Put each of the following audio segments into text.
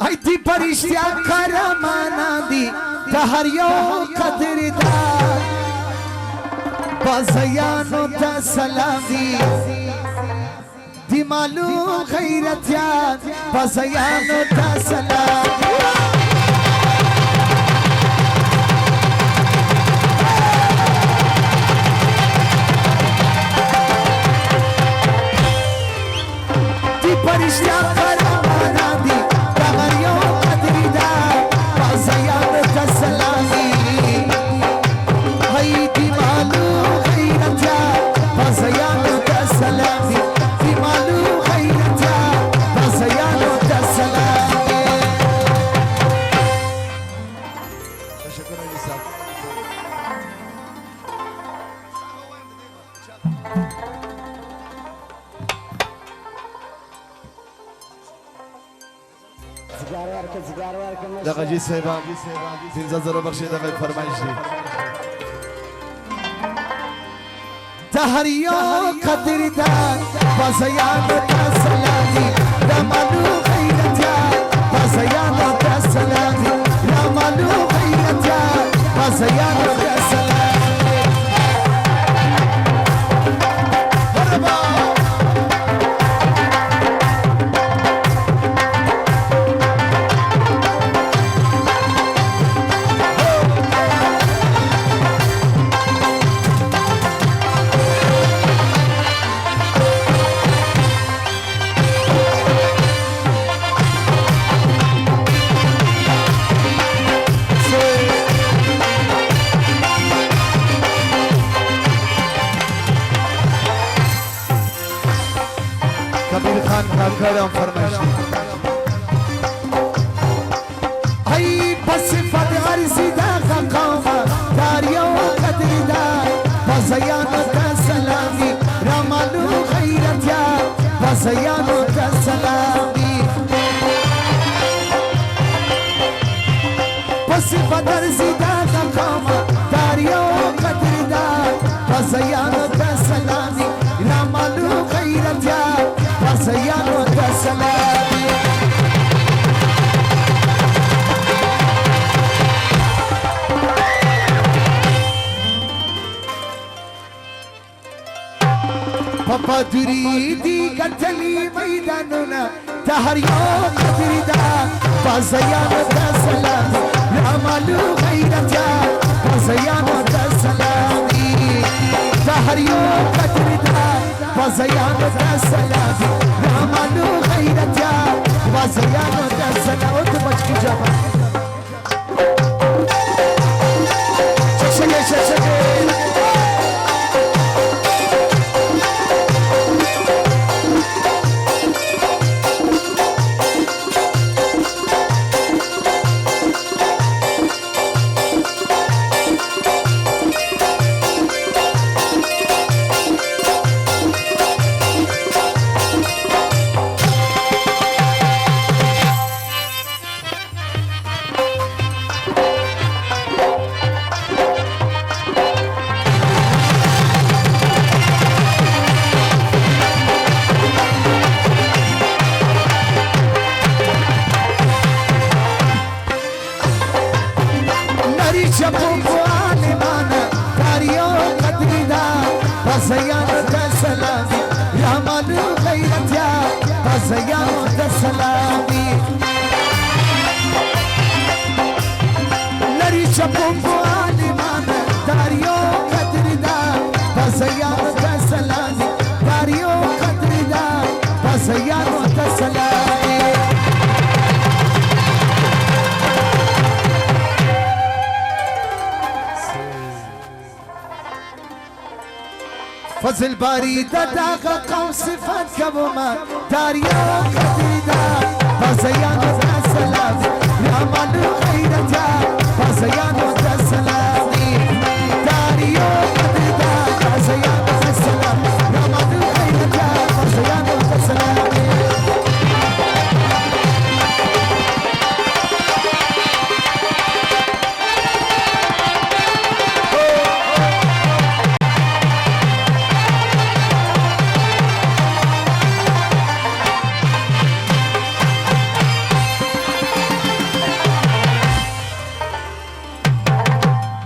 ایتی پرشتیا کرمانا دی دهر یو قدر دار بازیانو تا سلام دی دی معلوم غیرتیان بازیانو تا سلام دی پرشتیا کرمانا دی دهر یو قدر دار بازیانو تا سلام دی ایتی معلوم غیرتیان بازیانو تا سلام دی دغه جی صاحب 15000 بخشي دغه فرمایش دي دهر یو قدر دار بازیانو تا سلام دی رمالو غیرتیان بازیانو تا سلام دی رمالو غیرتیان بازیانو تا سلام دی کبیر خان کاکړ فرمایش دي ای بس فد غرزی دا قوما دار یو قدر دار بازیانو تا سلام دی رمالو غیرتیان بازیانو تا سلام دی بس فد غرزی دا قوما دار یو قدر دار بازیانو تا سلام دی رمالو غیرتیان بازیانو تا سلام دی پپا دوری دی گتلی میدانونا دهر یو قدر دار بازیانو تا سلام رمالو غیرتیان بازیانو تا سلام دهر یو قدر دار بازیانو تا سلام رمالو غیرتیان بازیانو تا سلام او تو بچکی جاپا چکشگه چکشگه بازیانو تا سلام رمالو غیرتیان بازیانو تا سلام لری چپون بو آلیمان داریو قدر دار بازیانو تا سلام داریو قدر دار بازیانو تا سلام فضل باری داغ قوم صفات کبوما داریا قدر دار بازیانو تا سلام رمالو غیرتیان بازیانو تا سلام داریا قدر دار بازیانو تا سلام رمالو غیرتیان بازیانو تا سلام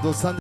دوستان